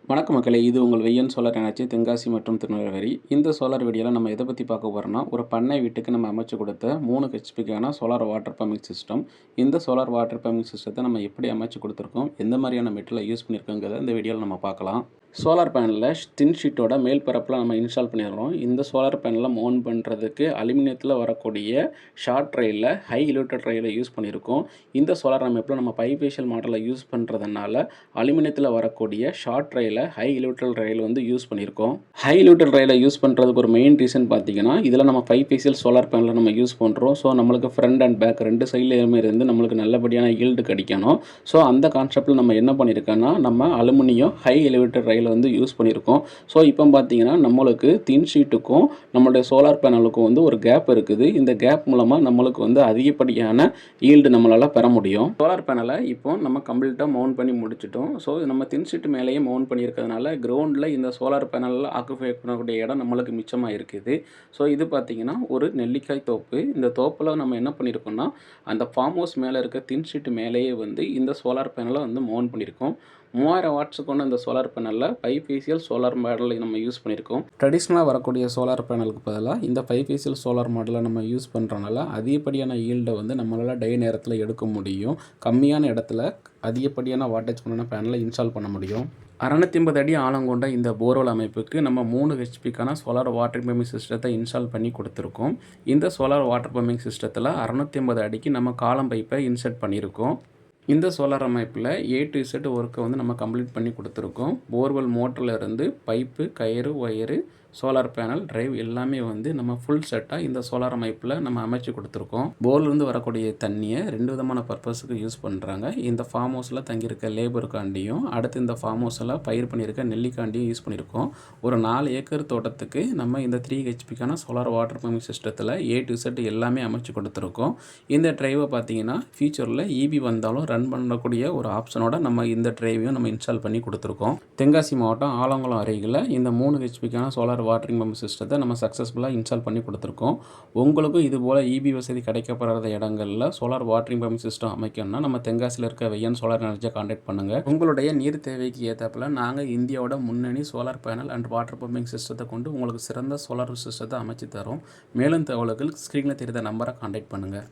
வணக்கம் மக்களே, இது உங்கள் வெய்யன் சோலார் எனர்ஜி தென்காசி மற்றும் திருநெல்வேலி. இந்த சோலார் வீடியோவில் நம்ம எதை பற்றி பார்க்க போகிறோம்னா, ஒரு பண்ணை வீட்டுக்கு நம்ம அமைச்சு கொடுத்த 3 ஹெச்பிக்கான சோலார் வாட்டர் பம்பிங் சிஸ்டம். இந்த சோலார் வாட்டர் பம்பிங் சிஸ்டத்தை நம்ம எப்படி அமைச்சு கொடுத்துருக்கோம், எந்த மாதிரியான மெட்டீரியலை யூஸ் பண்ணியிருக்கோங்கிறத இந்த வீடியோவில் நம்ம பார்க்கலாம். சோலார் பேனலில் தின் ஷீட்டோட மேல் பரப்பில் நம்ம இன்ஸ்டால் பண்ணிடுறோம். இந்த சோலார் பேனலை மவுண்ட் பண்ணுறதுக்கு அலுமினியத்தில் வரக்கூடிய ஷார்ட் ட்ரையில் ஹை இலுவேட்டட் ட்ரையில் யூஸ் பண்ணியிருக்கோம். இந்த சோலார் அமைப்பில் நம்ம பைஃபேஷியல் மாடலில் யூஸ் பண்ணுறதுனால அலுமினியத்தில் வரக்கூடிய ஷார்ட் ட்ரையில் ஹை இலுவேட்டட் ட்ரையில் வந்து யூஸ் பண்ணியிருக்கோம். ஹை இலுவேட்டட் ட்ரையில் யூஸ் பண்ணுறதுக்கு ஒரு மெயின் ரீசன் பார்த்தீங்கன்னா, இதில் நம்ம பைஃபேஷியல் சோலார் பேனலை நம்ம யூஸ் பண்ணுறோம். ஸோ நம்மளுக்கு ஃப்ரண்ட் அண்ட் பேக் ரெண்டு சைட்லேயுமே இருந்து நம்மளுக்கு நல்லபடியான ஈல்டு கிடைக்கணும். ஸோ அந்த கான்செப்டில் நம்ம என்ன பண்ணியிருக்கோன்னா, நம்ம அலுமினியம் ஹை எலிவேட்டட் ட்ரையில் வந்து யூஸ் பண்ணியிருக்கோம். ஸோ இப்போ பார்த்தீங்கன்னா நம்மளுக்கு தின் ஷீட்டுக்கும் நம்மளுடைய சோலார் பேனலுக்கும் வந்து ஒரு கேப் இருக்குது. இந்த கேப் மூலமாக நம்மளுக்கு வந்து அதிகப்படியான ஈல்டு நம்மளால் பெற முடியும். சோலார் பேனலை இப்போ நம்ம கம்ப்ளீட்டாக மவுண்ட் பண்ணி முடிச்சிட்டோம். ஸோ நம்ம தின் ஷீட் மேலேயே மவுண்ட் பண்ணியிருக்கிறதுனால கிரவுண்டில் இந்த சோலார் பேனலில் ஆக்குபை பண்ணக்கூடிய இடம் நம்மளுக்கு மிச்சமாக இருக்குது. ஸோ இது பார்த்தீங்கன்னா ஒரு நெல்லிக்காய் தோப்பு. இந்த தோப்பில் நம்ம என்ன பண்ணியிருக்கோம்னா, அந்த ஃபார்ம் ஹவுஸ் மேலே இருக்க தின் ஷீட் மேலேயே வந்து இந்த சோலார் பேனலை வந்து மவுண்ட் பண்ணியிருக்கோம். 3000 வாட்ஸ் கொண்ட இந்த சோலார் பேனலில் பைஃபேஷியல் சோலார் மாடலை நம்ம யூஸ் பண்ணியிருக்கோம். ட்ரெடிஷ்னலாக வரக்கூடிய சோலார் பேனலுக்கு பதிலாக இந்த பைஃபேஷியல் சோலார் மாடலை நம்ம யூஸ் பண்ணுறனால அதிகப்படியான ஈல்டை வந்து நம்மளால் டே நேரத்தில் எடுக்க முடியும். கம்மியான இடத்துல அதிகப்படியான வாட்டேஜ் கொண்ட பேனலை இன்ஸ்டால் பண்ண முடியும். 650 அடி ஆழம் கொண்ட இந்த போர்வெல் அமைப்புக்கு நம்ம 3 ஹெச்பிக்கான சோலார் வாட்டர் பம்பிங் சிஸ்டத்தை இன்ஸ்டால் பண்ணி கொடுத்துருக்கோம். இந்த சோலார் வாட்டர் பம்பிங் சிஸ்டத்தில் 650 அடிக்கு நம்ம காலம் பைப்பை இன்செர்ட் பண்ணியிருக்கோம். இந்த சோலார் அமைப்பில் A to Z ஒர்க்கை வந்து நம்ம கம்ப்ளீட் பண்ணி கொடுத்துருக்கோம். போர்வெல் மோட்டரில் இருந்து பைப்பு, கயிறு, ஒயரு, சோலார் பேனல், டிரைவ் எல்லாமே வந்து நம்ம ஃபுல் செட்டாக இந்த சோலார் அமைப்பில் நம்ம அமைச்சு கொடுத்துருக்கோம். போர்லேருந்து வரக்கூடிய தண்ணியை 2 விதமான பர்பஸுக்கு யூஸ் பண்ணுறாங்க. இந்த ஃபார்ம் ஹவுஸில் தங்கியிருக்க லேபருக்காண்டியும், அடுத்து இந்த ஃபார்ம் ஹவுஸில் பயிர் பண்ணியிருக்க நெல்லிக்காண்டியும் யூஸ் பண்ணியிருக்கோம். ஒரு 4 ஏக்கர் தோட்டத்துக்கு நம்ம இந்த 3 ஹெச்பிக்கான சோலார் வாட்டர் பம்பிங் சிஸ்டத்தில் A to Z எல்லாமே அமைச்சு கொடுத்துருக்கோம். இந்த டிரைவை பார்த்தீங்கன்னா ஃபியூச்சரில் EB வந்தாலும் ரன் பண்ணக்கூடிய ஒரு ஆப்ஷனோட நம்ம இந்த டிரைவையும் நம்ம இன்ஸ்டால் பண்ணி கொடுத்துருக்கோம். தென்காசி மாவட்டம் ஆலங்குளம் அருகில் இந்த 3 ஹெச்பிக்கான சோலார் வாட்டரிங் பம்ப் சிஸ்டத்தை நம்ம சக்ஸஸ்ஃபுல்லாக இன்ஸ்டால் பண்ணி கொடுத்துருக்கோம். உங்களுக்கும் இது போல் EB வசதி கிடைக்கப்படுற இடங்களில் சோலார் வாட்டரிங் பம்ப் சிஸ்டம் அமைக்கணும்னா நம்ம தென்காசியில் இருக்க வெய்யன் சோலார் எனர்ஜியை கான்டாக்ட் பண்ணுங்கள். உங்களுடைய நீர் தேவைக்கு ஏற்றாப்புல நாங்கள் இந்தியாவோட முன்னணி solar panel and water pumping சிஸ்டத்தை கொண்டு உங்களுக்கு சிறந்த சோலார் சிஸ்டத்தை அமைச்சு தரோம். மேலும் தகவல்கள் ஸ்க்ரீனில் தெரிந்த நம்பரை கான்டாக்ட் பண்ணுங்கள்.